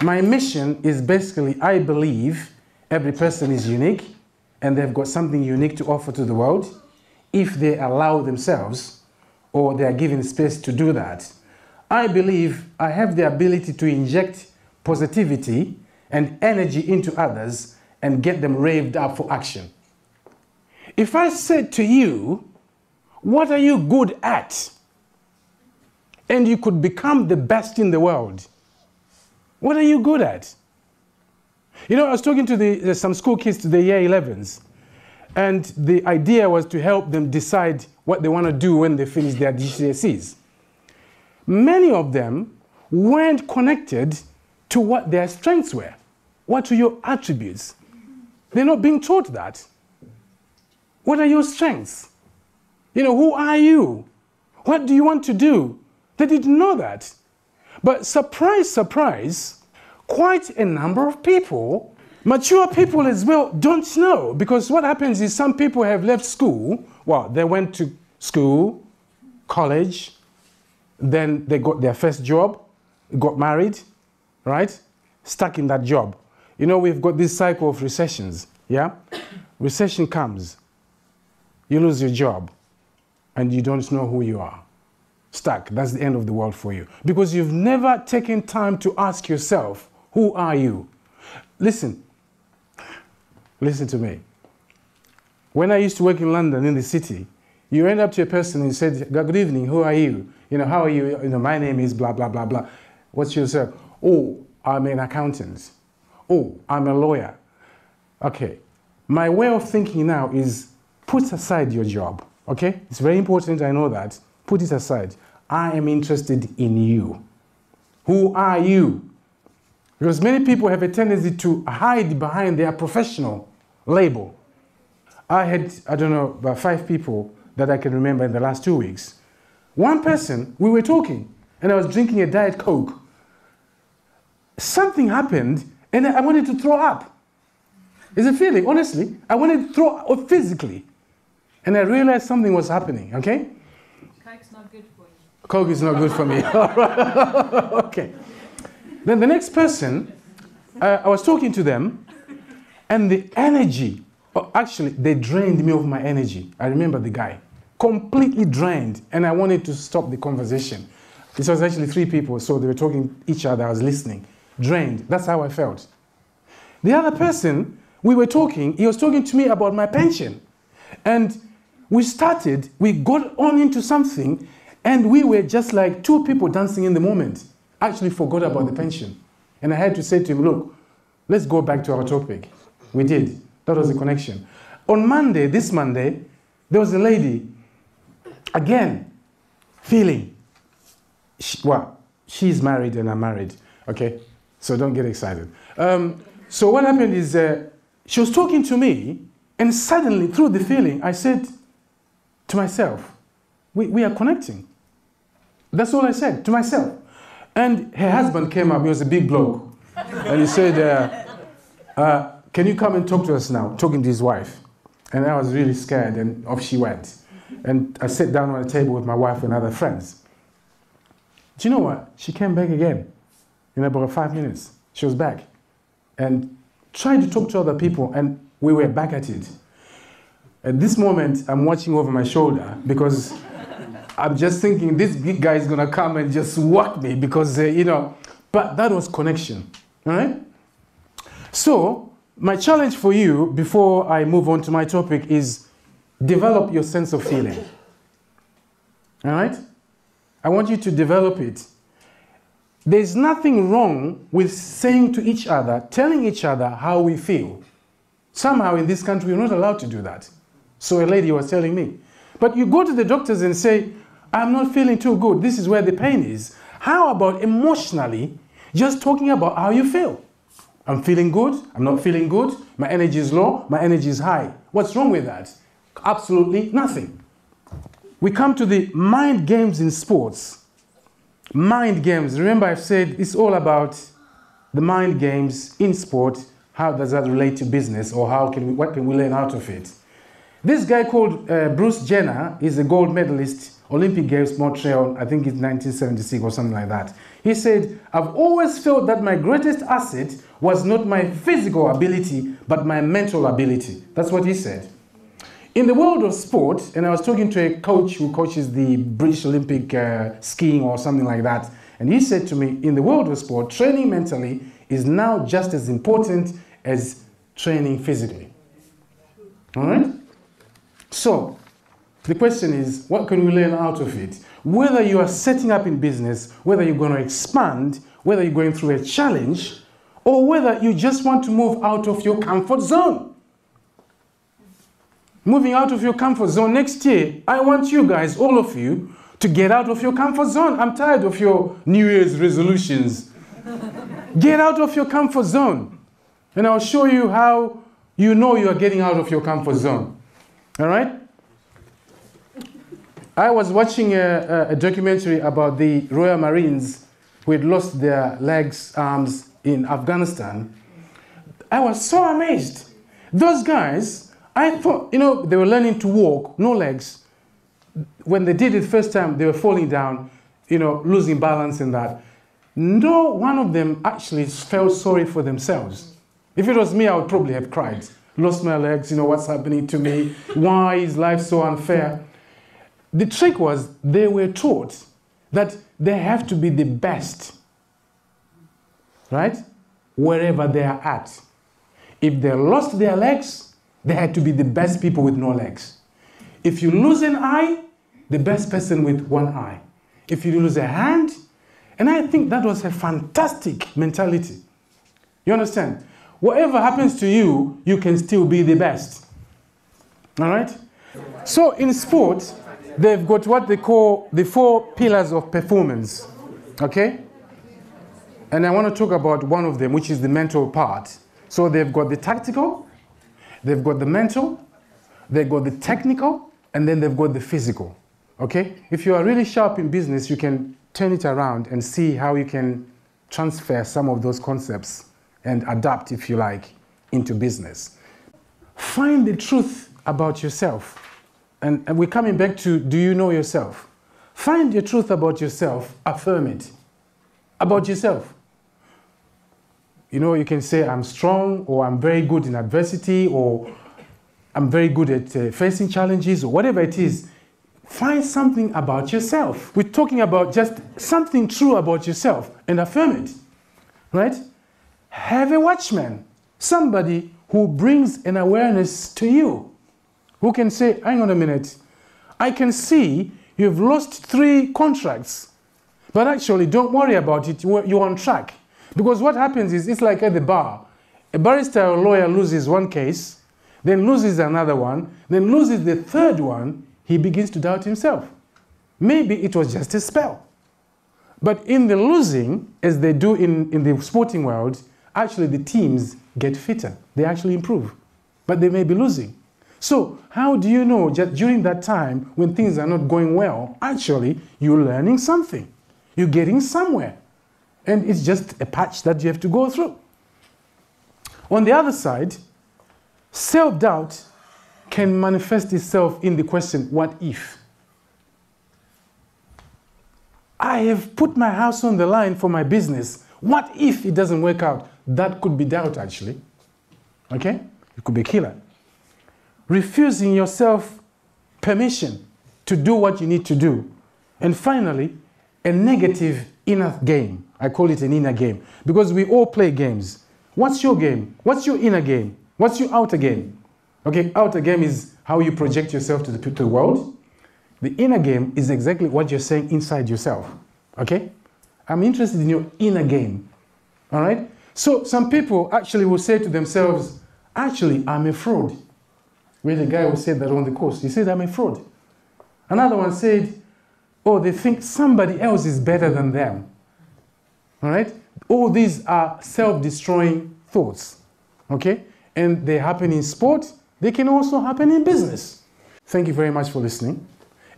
My mission is basically, I believe every person is unique and they've got something unique to offer to the world if they allow themselves or they are given space to do that. I believe I have the ability to inject positivity and energy into others and get them revved up for action. If I said to you, what are you good at? And you could become the best in the world. What are you good at? You know, I was talking to some school kids to the year 11s, and the idea was to help them decide what they want to do when they finish their GCSEs. Many of them weren't connected to what their strengths were. What are your attributes? They're not being taught that. What are your strengths? You know, who are you? What do you want to do? They didn't know that. But surprise, surprise, quite a number of people, mature people as well, don't know. Because what happens is some people have left school. Well, they went to school, college, then they got their first job, got married, right? Stuck in that job. You know, we've got this cycle of recessions, yeah? Recession comes, you lose your job, and you don't know who you are. Stuck, that's the end of the world for you. Because you've never taken time to ask yourself, who are you? Listen to me. When I used to work in London, in the city, you end up to a person and you said, good evening, who are you? You know, how are you? You know, my name is blah, blah, blah, blah. What's yourself? Oh, I'm an accountant. Oh, I'm a lawyer. Okay. My way of thinking now is put aside your job, okay? It's very important, I know that. Put it aside. I am interested in you. Who are you? Because many people have a tendency to hide behind their professional label. I had, I don't know, about 5 people that I can remember in the last 2 weeks. One person, we were talking, and I was drinking a Diet Coke. Something happened, and I wanted to throw up. It's a feeling, honestly. I wanted to throw up physically. And I realized something was happening, okay? Coke's not good for you. Coke is not good for me. All right. Okay. Then the next person, I was talking to them, and the energy, actually, they drained me of my energy. I remember the guy. Completely drained, and I wanted to stop the conversation. This was actually 3 people, so they were talking to each other, I was listening. Drained, that's how I felt. The other person, we were talking, he was talking to me about my pension. And we got on into something, and we were just like 2 people dancing in the moment. Actually forgot about the pension. And I had to say to him, look, let's go back to our topic. We did, that was the connection. On Monday, this Monday, there was a lady, again, feeling, she's married and I'm married, okay? So don't get excited. So what happened is she was talking to me, and suddenly, through the feeling, I said to myself, we are connecting. That's all I said to myself. And her husband came up, he was a big bloke, and he said, can you come and talk to us now? Talking to his wife. And I was really scared, and off she went. And I sat down on a table with my wife and other friends. Do you know what? She came back again. In about 5 minutes, she was back. And tried to talk to other people, and we were back at it. At this moment, I'm watching over my shoulder because I'm just thinking this big guy is going to come and just whack me because, you know, but that was connection, all right? So my challenge for you before I move on to my topic is develop your sense of feeling, all right? I want you to develop it. There's nothing wrong with saying to each other, telling each other how we feel. Somehow in this country, we're not allowed to do that. So a lady was telling me. But you go to the doctors and say, I'm not feeling too good. This is where the pain is. How about emotionally, just talking about how you feel? I'm feeling good. I'm not feeling good. My energy is low. My energy is high. What's wrong with that? Absolutely nothing. We come to the mind games in sports. Mind games. Remember I've said it's all about the mind games in sport. How does that relate to business, or what can we learn out of it? This guy called Bruce Jenner is a gold medalist Olympic Games, Montreal, I think it's 1976 or something like that. He said, I've always felt that my greatest asset was not my physical ability, but my mental ability. That's what he said. In the world of sport, and I was talking to a coach who coaches the British Olympic skiing or something like that, and he said to me, in the world of sport, training mentally is now just as important as training physically. All right? So, the question is, what can we learn out of it? Whether you are setting up in business, whether you're going to expand, whether you're going through a challenge, or whether you just want to move out of your comfort zone. Moving out of your comfort zone next year, I want you guys, all of you, to get out of your comfort zone. I'm tired of your New Year's resolutions. Get out of your comfort zone. And I'll show you how you know you are getting out of your comfort zone. All right? I was watching a documentary about the Royal Marines who had lost their legs, arms in Afghanistan. I was so amazed. Those guys, I thought, you know, they were learning to walk, no legs. When they did it the first time, they were falling down, you know, losing balance and that. No one of them actually felt sorry for themselves. If it was me, I would probably have cried. Lost my legs, you know, what's happening to me? Why is life so unfair? The trick was they were taught that they have to be the best, right? Wherever they are at. If they lost their legs, they had to be the best people with no legs. If you lose an eye, the best person with one eye. If you lose a hand, and I think that was a fantastic mentality. You understand? Whatever happens to you, you can still be the best. All right? So in sport, they've got what they call the 4 pillars of performance. Okay? And I want to talk about one of them, which is the mental part. So they've got the tactical, they've got the mental, they've got the technical, and then they've got the physical. Okay? If you are really sharp in business, you can turn it around and see how you can transfer some of those concepts and adapt, if you like, into business. Find the truth about yourself. And we're coming back to, do you know yourself? Find your truth about yourself, affirm it. About yourself. You know, you can say, I'm strong, or I'm very good in adversity, or I'm very good at facing challenges, or whatever it is. Find something about yourself. We're talking about just something true about yourself and affirm it, right? Have a watchman, somebody who brings an awareness to you, who can say, hang on a minute, I can see you've lost 3 contracts, but actually don't worry about it, you're on track. Because what happens is, it's like at the bar. A barrister or lawyer loses one case, then loses another one, then loses the 3rd one, he begins to doubt himself. Maybe it was just a spell. But in the losing, as they do in the sporting world, actually the teams get fitter. They actually improve. But they may be losing. So how do you know just during that time when things are not going well, actually you're learning something. You're getting somewhere. And it's just a patch that you have to go through. On the other side, self-doubt can manifest itself in the question, what if? I have put my house on the line for my business. What if it doesn't work out? That could be doubt, actually. Okay? It could be a killer. Refusing yourself permission to do what you need to do. And finally, a negative inner game. I call it an inner game. Because we all play games. What's your game? What's your inner game? What's your outer game? Okay, outer game is how you project yourself to the world. The inner game is exactly what you're saying inside yourself. Okay? I'm interested in your inner game. All right? So some people actually will say to themselves, actually, I'm a fraud. Where the guy who said that on the course, he said, I'm a fraud. Another one said, oh, they think somebody else is better than them. All right? All these are self-destroying thoughts. Okay? And they happen in sport. They can also happen in business. Thank you very much for listening.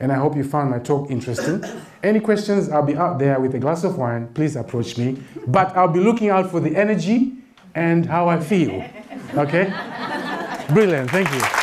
And I hope you found my talk interesting. Any questions, I'll be out there with a glass of wine. Please approach me. But I'll be looking out for the energy and how I feel. Okay? Brilliant. Thank you.